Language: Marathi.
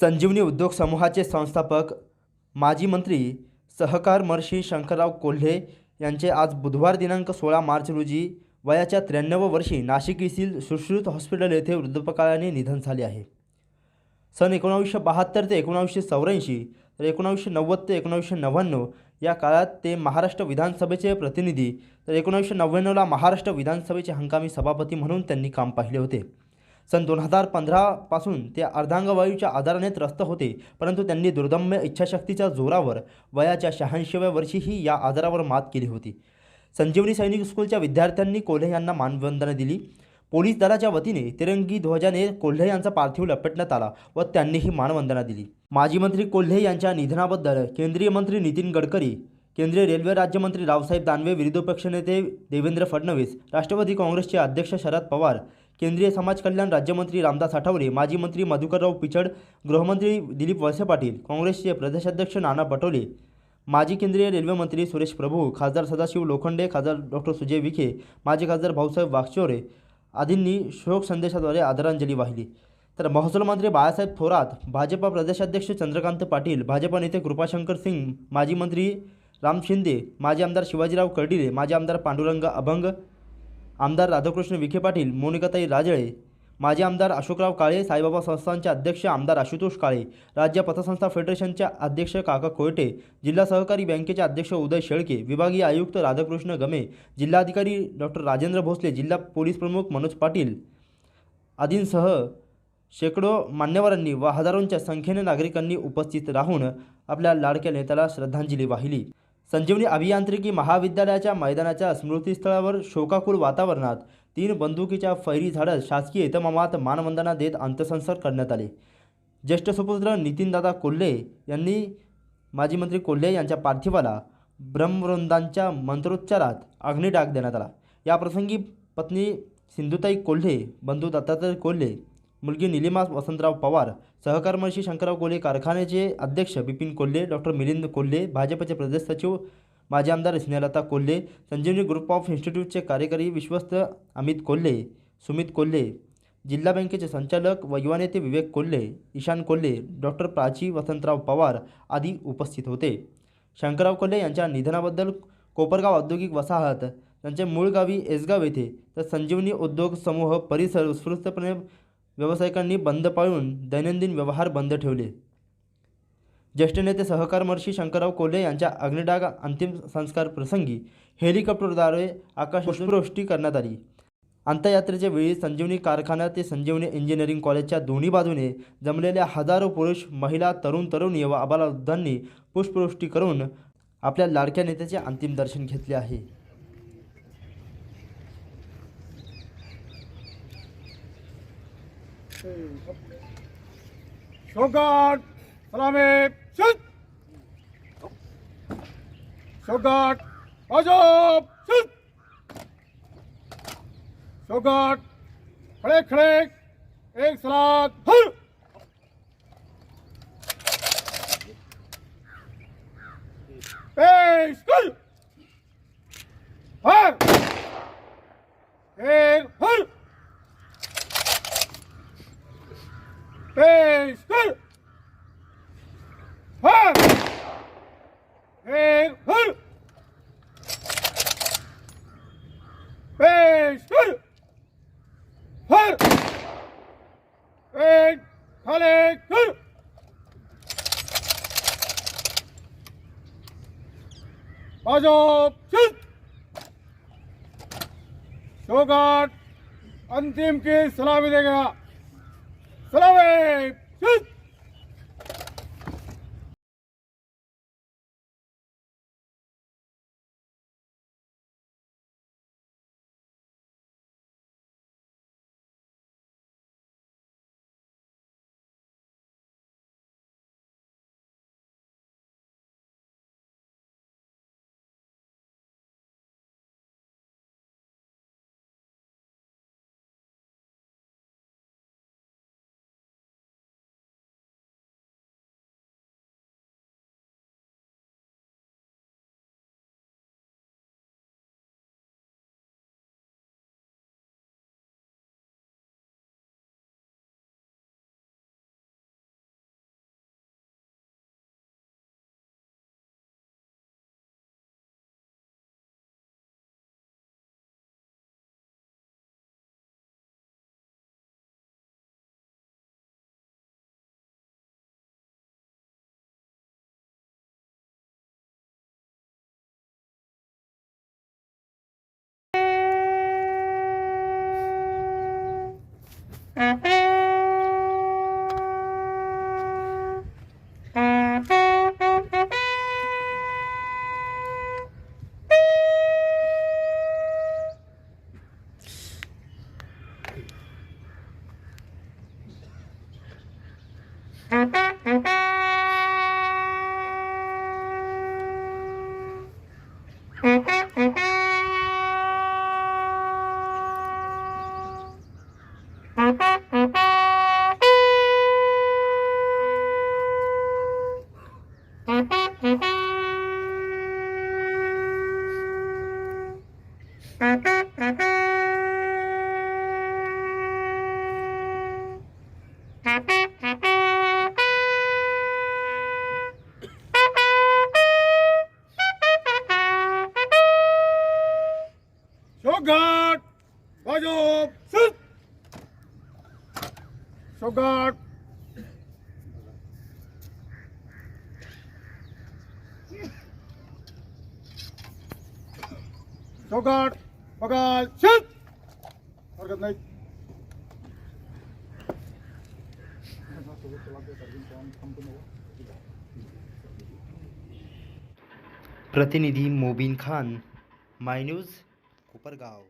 संजीवनी उद्योग समूहाचे संस्थापक माजी मंत्री सहकार महर्षी शंकरराव कोल्हे यांचे आज बुधवार दिनांक 16 मार्च रोजी वयाच्या 93 वर्षी नाशिक येथील सुश्रुत हॉस्पिटल येथे वृद्धापकाळाने निधन झाले आहे। सन 1972 ते 1984 तर 1990 ते 1999 या काळात ते महाराष्ट्र विधानसभेचे प्रतिनिधी तर 1999ला महाराष्ट्र विधानसभेचे हंगामी सभापती म्हणून त्यांनी काम पाहिले होते। सन 2015 पासून ते अर्धांगवायूच्या आजाराने त्रस्त होते, परंतु त्यांनी दुर्दम्य इच्छाशक्तीच्या जोरावर वयाच्या 86व्या वर्षीही या आजारावर मात केली होती। संजीवनी सैनिक स्कूलच्या विद्यार्थ्यांनी कोल्हे यांना मानवंदना दिली। पोलीस दलाच्या वतीने तिरंगी ध्वजाने कोल्हे यांचा पार्थिव लपेटण्यात आला व त्यांनीही मानवंदना दिली। माजी मंत्री कोल्हे यांच्या निधनाबद्दल केंद्रीय मंत्री नितीन गडकरी, केंद्रीय रेल्वे राज्यमंत्री रावसाहेब दानवे, विरोधी पक्षनेते देवेंद्र फडणवीस, राष्ट्रवादी काँग्रेसचे अध्यक्ष शरद पवार, केंद्रीय समाज कल्याण राज्यमंत्री रामदास आठवले, माजी मंत्री मधुकरराव पिचड, गृहमंत्री दिलीप वळसे पाटील, काँग्रेसचे प्रदेशाध्यक्ष नाना पटोले, माजी केंद्रीय रेल्वे मंत्री सुरेश प्रभू, खासदार सदाशिव लोखंडे, खासदार डॉक्टर सुजय विखे, माजी खासदार भाऊसाहेब वागचौरे आदींनी शोक संदेशाद्वारे आदरांजली वाहिली। तर महसूल मंत्री बाळासाहेब थोरात, भाजपा प्रदेशाध्यक्ष चंद्रकांत पाटील, भाजपा नेते कृपाशंकर सिंग, माजी मंत्री राम शिंदे, माजी आमदार शिवाजीराव कर्डिले, माजी आमदार पांडुरंग अभंग, आमदार राधाकृष्ण विखे पाटील, मोनिकाताई राजळे, माजी आमदार अशोकराव काळे, साईबाबा संस्थांचे अध्यक्ष आमदार आशुतोष काळे, राज्य पतसंस्था फेडरेशनचे अध्यक्ष काका कोयटे, जिल्हा सहकारी बँकेचे अध्यक्ष उदय शेळके, विभागीय आयुक्त राधाकृष्ण गमे, जिल्हाधिकारी डॉक्टर राजेंद्र भोसले, जिल्हा पोलीस प्रमुख मनोज पाटील आदींसह शेकडो मान्यवरांनी व हजारोंच्या संख्येने नागरिकांनी उपस्थित राहून आपल्या लाडक्या नेत्याला श्रद्धांजली वाहिली। संजीवनी अभियांत्रिकी महाविद्यालयाच्या मैदानाच्या स्मृतीस्थळावर शोकाकुल वातावरणात 3 बंदुकीच्या फैरी झाडत शासकीय इतमामात मानवंदना देत अंत्यसंस्कार करण्यात आले। ज्येष्ठ सुपुत्र नितीनदादा कोल्हे यांनी माजी मंत्री कोल्हे यांच्या पार्थिवाला ब्रह्मवृंदांच्या मंत्रोच्चारात अग्निडाग देण्यात आला। याप्रसंगी पत्नी सिंधुताई कोल्हे, बंधू दत्तात्रय कोल्हे, मुलगी निलिमा वसंतराव पवार, सहकार महर्षी शंकरराव कोल्हे कारखान्याचे अध्यक्ष बिपिन कोल्हे, डॉक्टर मिलिंद कोल्हे, भाजपचे प्रदेश सचिव माजी आमदार स्नेहलता कोल्हे, संजीवनी ग्रुप ऑफ इन्स्टिट्यूटचे कार्यकारी विश्वस्त अमित कोल्हे, सुमित कोल्हे, जिल्हा बँकेचे संचालक व युवा नेते विवेक कोल्हे, ईशान कोल्हे, डॉक्टर प्राची वसंतराव पवार आदी उपस्थित होते। शंकरराव कोल्हे यांच्या निधनाबद्दल कोपरगाव औद्योगिक वसाहत, त्यांचे मूळ गावी एसगाव येथे तर संजीवनी उद्योग समूह परिसर उत्स्फूर्तपणे व्यावसायिकांनी बंद पाळून दैनंदिन व्यवहार बंद ठेवले। ज्येष्ठ नेते सहकार महर्षी शंकरराव कोल्हे यांच्या अग्निडाग अंतिम संस्कार प्रसंगी हेलिकॉप्टरद्वारे आकाश पुष्पवृष्टी करण्यात आली। अंत्ययात्रेच्या वेळी संजीवनी कारखाना ते संजीवनी इंजिनिअरिंग कॉलेजच्या दोन्ही बाजूने जमलेल्या हजारो पुरुष, महिला, तरुण तरुणी व आबालवृद्धांनी पुष्पवृष्टी करून आपल्या लाडक्या नेत्याचे अंतिम दर्शन घेतले आहे। शोगाट सलामी शुद्ध शोगाट अजब शुद्ध शोगाट खड़े खड़े एक सलाद हर पेश कर हर हर पेश कर हर हर पेश कर हर एक खाले कर भाजप शुद्ध शोगाट अंतिम की सलामी देगा। सलामी शुद्ध। शोघाट बाजू सुत शोघाट शोघाट बघाल सुत हरकत नाही. प्रतिनिधी मोबिन खान, माय न्यूज, कोपरगाव.